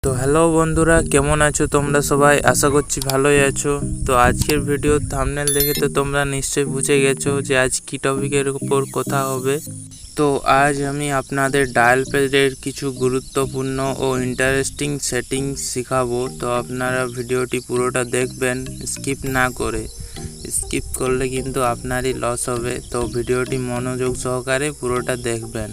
তো হ্যালো বন্ধুরা, কেমন আছো তোমরা সবাই? আশা করছি ভালোই আছো। তো আজকের ভিডিও থাম্বনেল দেখে তো তোমরা নিশ্চয়ই বুঝে গেছো যে আজ কি টপিকের উপর কথা হবে। তো আজ আমি আপনাদের ডায়াল প্যাডের কিছু গুরুত্বপূর্ণ ও ইন্টারেস্টিং সেটিংস শেখাবো। তো আপনারা ভিডিওটি পুরোটা দেখবেন, স্কিপ না করে। স্কিপ করলে কিন্তু আপনারই লস হবে। তো ভিডিওটি মনোযোগ সহকারে পুরোটা দেখবেন।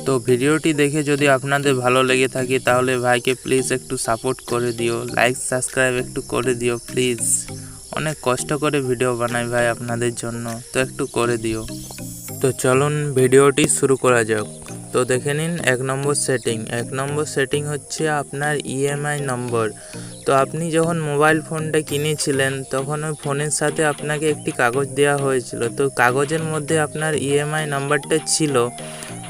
তো ভিডিওটি দেখে যদি আপনাদের ভালো লেগে থাকে তাহলে ভাইকে প্লিজ একটু সাপোর্ট করে দিও, লাইক সাবস্ক্রাইব একটু করে দিও প্লিজ। অনেক কষ্ট করে ভিডিও বানাই ভাই আপনাদের জন্য, তো একটু করে দিও। তো চলুন ভিডিওটি শুরু করা যাক। তো দেখে নিন এক নম্বর সেটিং হচ্ছে আপনার ইএমআই নম্বর। তো আপনি যখন মোবাইল ফোনটা কিনেছিলেন তখন ওই ফোনের সাথে আপনাকে একটি কাগজ দেওয়া হয়েছিল। তো কাগজের মধ্যে আপনার ইএমআই নাম্বারটা ছিল,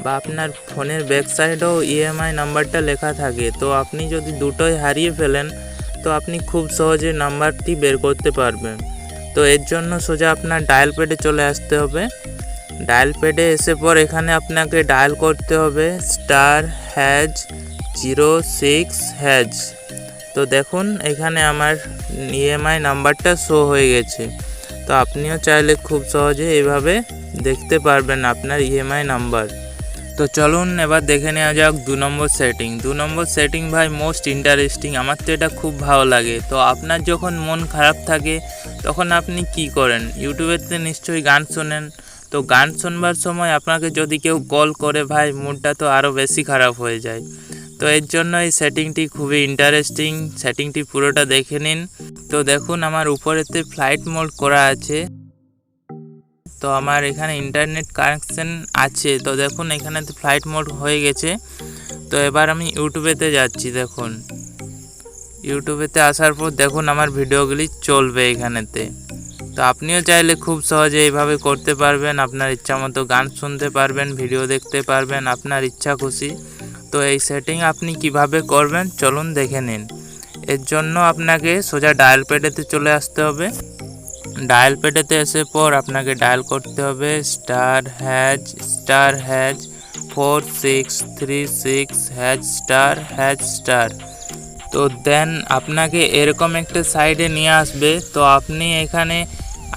বা আপনার ফোনের ব্যাক সাইডেও ইএমআই নাম্বারটা লেখা থাকে। তো আপনি যদি দুটোই হারিয়ে ফেলেন তো আপনি খুব সহজে নাম্বারটি বের করতে পারবেন। তো এর জন্য সোজা আপনার ডায়াল প্যাডে চলে আসতে হবে। ডায়াল প্যাডে এসে পর এখানে আপনাকে ডায়াল করতে হবে *#06#। তো দেখুন এখানে আমার ইএমআই নাম্বারটা শো হয়ে গেছে। তো আপনিও চাইলে খুব সহজে এভাবে দেখতে পারবেন আপনার ইএমআই নাম্বার। তো চলুন এবার দেখে নেওয়া যাক 2 নম্বর সেটিং ভাই মোস্ট ইন্টারেস্টিং, আমার তো এটা খুব ভালো লাগে। তো আপনার যখন মন খারাপ থাকে তখন আপনি কি করেন? ইউটিউবেতে নিশ্চয়ই গান শোনেন। তো গান শুনবার সময় আপনাকে যদি কেউ কল করে ভাই, মুডটা তো আরও বেশি খারাপ হয়ে যায়। তো এর জন্য এই সেটিংটি খুবই ইন্টারেস্টিং, সেটিংটি পুরোটা দেখে নিন। তো দেখুন আমার উপরেতে ফ্লাইট মোড করা আছে। তো আমার এখানে ইন্টারনেট কানেকশন আছে। তো দেখুন এখানে তো ফ্লাইট মোড হয়ে গেছে। তো এবার আমি ইউটিউবেতে যাচ্ছি। দেখুন ইউটিউবেতে আসার পর দেখুন আমার ভিডিওগুলি চলবে এখানেতে। তো আপনিও চাইলে খুব সহজে এইভাবে করতে পারবেন, আপনার ইচ্ছা মতো গান শুনতে পারবেন, ভিডিও দেখতে পারবেন আপনার ইচ্ছা খুশি। তো এই সেটিং আপনি কিভাবে করবেন চলুন দেখে নিন। এর জন্য আপনাকে সোজা ডায়াল প্যাডেতে চলে আসতে হবে। ডায়াল প্যাডেতে এসে পর আপনাকে ডায়াল করতে হবে *#4636#*#*। তো দেন আপনাকে এরকম একটা সাইডে নিয়ে আসবে। তো আপনি এখানে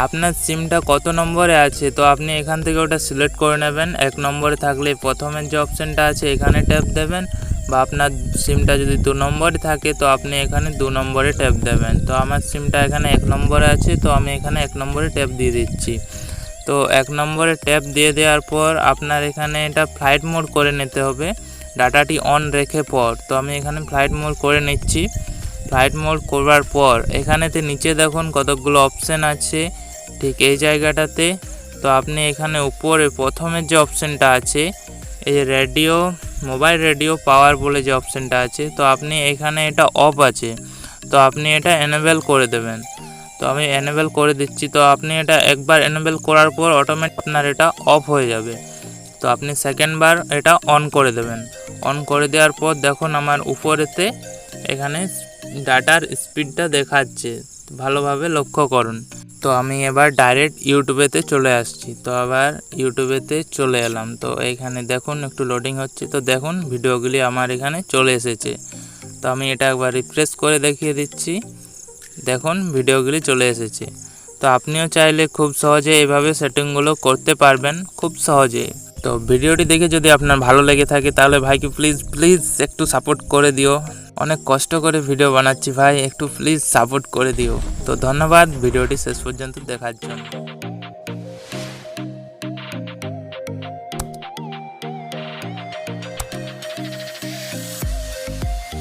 আপনার সিমটা কত নম্বরে আছে তো আপনি এখান থেকে ওটা সিলেক্ট করে নেবেন। 1 নম্বরে থাকলে প্রথমের যে অপশানটা আছে এখানে ট্যাপ দেবেন, বা আপনার সিমটা যদি 2 নম্বরে থাকে তো আপনি এখানে 2 নম্বরে ট্যাপ দেবেন। তো আমার সিমটা এখানে 1 নম্বরে আছে, তো আমি এখানে 1 নম্বরে ট্যাপ দিয়ে দিচ্ছি। তো 1 নম্বরে ট্যাপ দিয়ে দেওয়ার পর আপনার এখানে এটা ফ্লাইট মোড করে নিতে হবে, ডাটাটি অন রেখে পর। তো আমি এখানে ফ্লাইট মোড করে নিচ্ছি। ফ্লাইট মোড করবার পর এখানেতে নিচে দেখুন কতগুলো অপশান আছে ঠিক এই জায়গাটাতে। তো আপনি এখানে উপরে প্রথমের যে অপশানটা আছে এই রেডিও, মোবাইল রেডিও পাওয়ার বলে যে অপশানটা আছে, তো আপনি এখানে এটা অফ আছে, তো আপনি এটা এনেবেল করে দেবেন। তো আমি এনেবেল করে দিচ্ছি। তো আপনি এটা একবার এনেবেল করার পর অটোমেটিক আপনার এটা অফ হয়ে যাবে। তো আপনি সেকেন্ড বার এটা অন করে দেবেন। অন করে দেওয়ার পর দেখুন আমার উপরেতে এখানে ডাটার স্পিডটা দেখাচ্ছে, ভালোভাবে লক্ষ্য করুন। তো আমি এবার ডাইরেক্ট ইউটিউবেতে চলে আসছি। তো আবার ইউটিউবেতে চলে এলাম। তো এইখানে দেখুন একটু লোডিং হচ্ছে। তো দেখুন ভিডিওগুলি আমার এখানে চলে এসেছে। তো আমি এটা একবার রিফ্রেশ করে দেখিয়ে দিচ্ছি। দেখুন ভিডিওগুলি চলে এসেছে। তো আপনিও চাইলে খুব সহজে এইভাবে সেটিংগুলো করতে পারবেন খুব সহজে। তো ভিডিওটি দেখে যদি আপনার ভালো লেগে থাকে তাহলে ভাইকে প্লিজ একটু সাপোর্ট করে দিও। অনেক কষ্ট করে ভিডিও বানাচ্ছি ভাই, একটু প্লিজ সাপোর্ট করে দিও। তো ধন্যবাদ ভিডিওটি শেষ পর্যন্ত দেখার জন্য।